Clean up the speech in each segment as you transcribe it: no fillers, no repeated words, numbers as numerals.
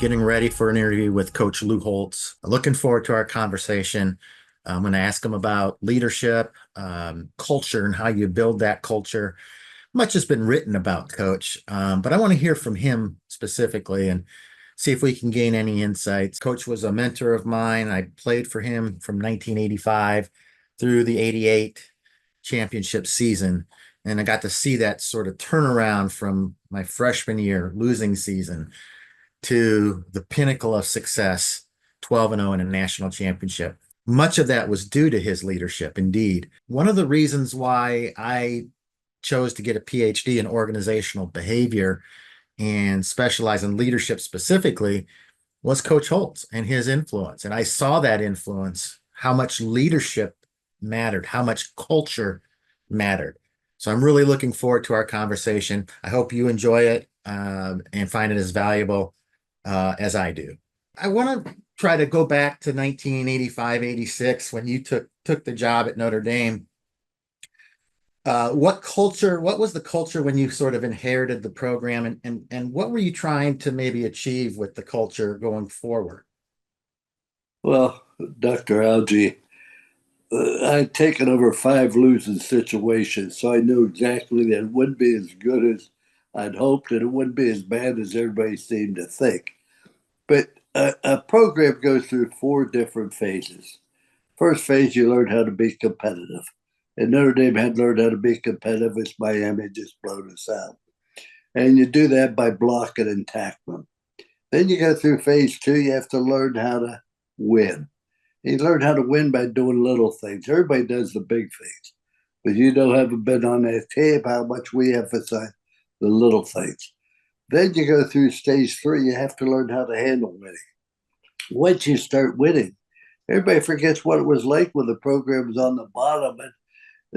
getting ready for an interview with Coach Lou Holtz. Looking forward to our conversation. I'm going to ask him about leadership, culture, and how you build that culture. Much has been written about Coach, but I want to hear from him specifically and see if we can gain any insights. Coach was a mentor of mine. I played for him from 1985 through the 88 championship season. And I got to see that sort of turnaround from my freshman year losing season to the pinnacle of success, 12-0 in a national championship. Much of that was due to his leadership, indeed. One of the reasons why I chose to get a PhD in organizational behavior and specialize in leadership specifically was Coach Holtz and his influence. And I saw that influence, how much leadership mattered, how much culture mattered. So I'm really looking forward to our conversation. I hope you enjoy it and find it as valuable as I do. I want to try to go back to 1985, 86 when you took the job at Notre Dame. What was the culture when you sort of inherited the program, and what were you trying to maybe achieve with the culture going forward? Well, Dr. Algie, I'd taken over five losing situations, so I knew exactly that it wouldn't be as good as I'd hoped, and it wouldn't be as bad as everybody seemed to think. But a program goes through four different phases. First phase, you learn how to be competitive. And Notre Dame had learned how to be competitive as Miami just blown us out. And you do that by blocking and tackling. Then you go through phase two, you have to learn how to win. You learn how to win by doing little things. Everybody does the big things, but you don't have been on that tape how much we emphasize the little things. Then you go through stage three, you have to learn how to handle winning. Once you start winning, everybody forgets what it was like when the program was on the bottom, and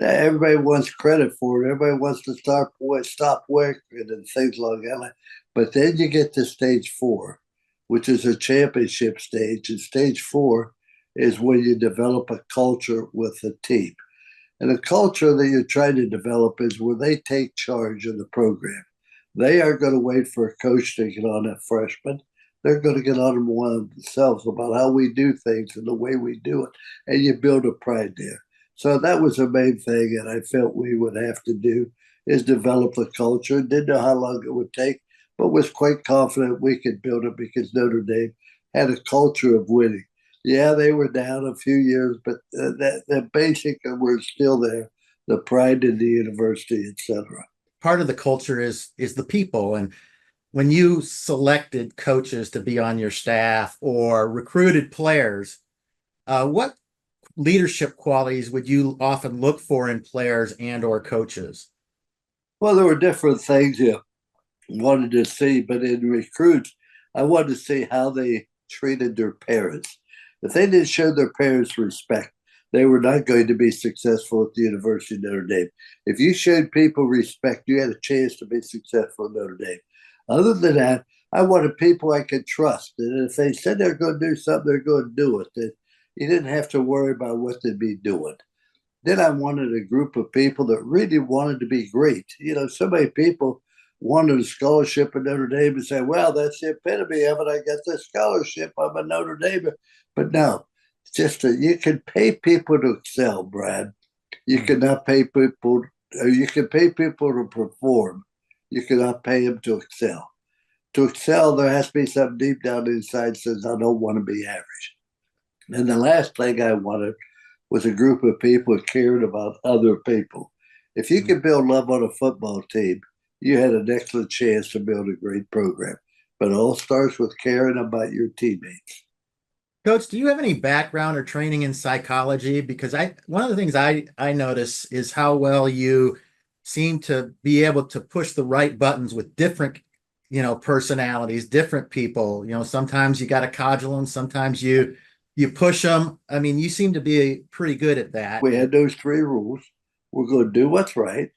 everybody wants credit for it. Everybody wants to stop working and things like that. But then you get to stage four, which is a championship stage. And stage four is when you develop a culture with the team. And the culture that you're trying to develop is where they take charge of the program. They are going to wait for a coach to get on a freshman. They're going to get on them one themselves about how we do things and the way we do it. And you build a pride there. So that was the main thing that I felt we would have to do is develop the culture. Didn't know how long it would take, but was quite confident we could build it because Notre Dame had a culture of winning. Yeah, they were down a few years, but that basic were still there, the pride in the university, etc. Part of the culture is the people. And when you selected coaches to be on your staff or recruited players, what leadership qualities would you often look for in players and or coaches? Well, there were different things you wanted to see, but in recruits, I wanted to see how they treated their parents. If they didn't show their parents respect, they were not going to be successful at the University of Notre Dame. If you showed people respect, you had a chance to be successful at Notre Dame. Other than that, I wanted people I could trust. And if they said they're going to do something, they're going to do it. That you didn't have to worry about what they'd be doing. Then I wanted a group of people that really wanted to be great. You know, so many people wanted a scholarship at Notre Dame and say, well, that's the epitome of it. I got this scholarship. I'm a Notre Dame. But no, it's just that you can pay people to excel, Brad. You cannot pay people, you can pay people to perform. You cannot pay them to excel. To excel, there has to be something deep down inside that says, I don't want to be average. And the last thing I wanted was a group of people who cared about other people. If you could build love on a football team, you had an excellent chance to build a great program. But it all starts with caring about your teammates. Coach, do you have any background or training in psychology? Because one of the things I notice is how well you seem to be able to push the right buttons with different, personalities, different people. Sometimes you got to codule them, sometimes you push them. I mean, you seem to be pretty good at that. We had those three rules. We're going to do what's right.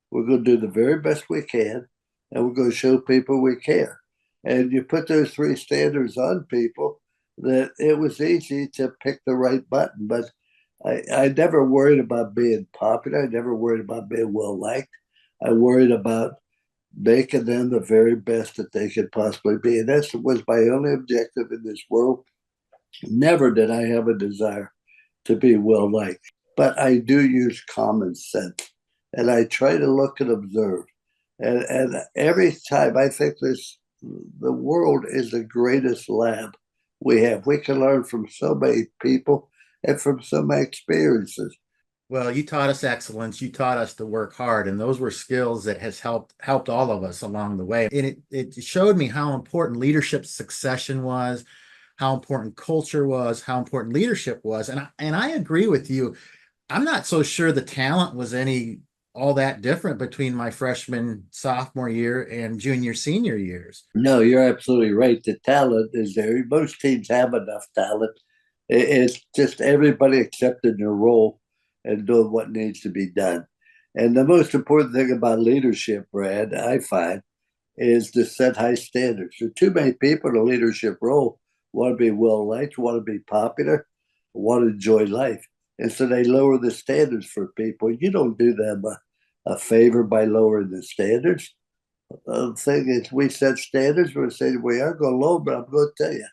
We're going to do the very best we can, and we're going to show people we care. And you put those three standards on people, that it was easy to pick the right button. But I never worried about being popular. I never worried about being well liked. I worried about making them the very best that they could possibly be. And that was my only objective in this world. Never did I have a desire to be well liked, but I do use common sense and I try to look and observe. And every time I think the world is the greatest lab we have. We can learn from so many people and from so many experiences. Well, you taught us excellence. You taught us to work hard, and those were skills that has helped all of us along the way. And it showed me how important leadership succession was, how important culture was, how important leadership was. And I agree with you. I'm not so sure the talent was any all that different between my freshman, sophomore year and junior, senior years. No, you're absolutely right. The talent is there. Most teams have enough talent. It's just everybody accepting their role and doing what needs to be done. And the most important thing about leadership, Brad, I find, is to set high standards. There are too many people in a leadership role want to be well liked, want to be popular, want to enjoy life. And so they lower the standards for people. You don't do them a favor by lowering the standards. The thing is, we set standards. We're saying we are going low, but I'm going to tell you,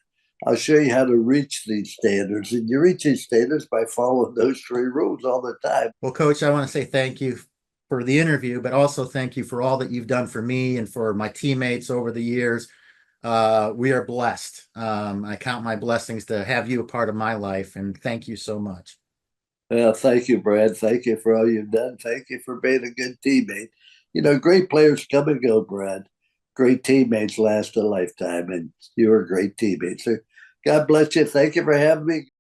I'll show you how to reach these standards. And you reach these standards by following those three rules all the time. Well, Coach, I want to say thank you for the interview, but also thank you for all that you've done for me and for my teammates over the years. We are blessed. I count my blessings to have you a part of my life, and thank you so much. Well, thank you, Brad. Thank you for all you've done. Thank you for being a good teammate. You know, great players come and go, Brad. Great teammates last a lifetime, and you're a great teammate. So God bless you. Thank you for having me.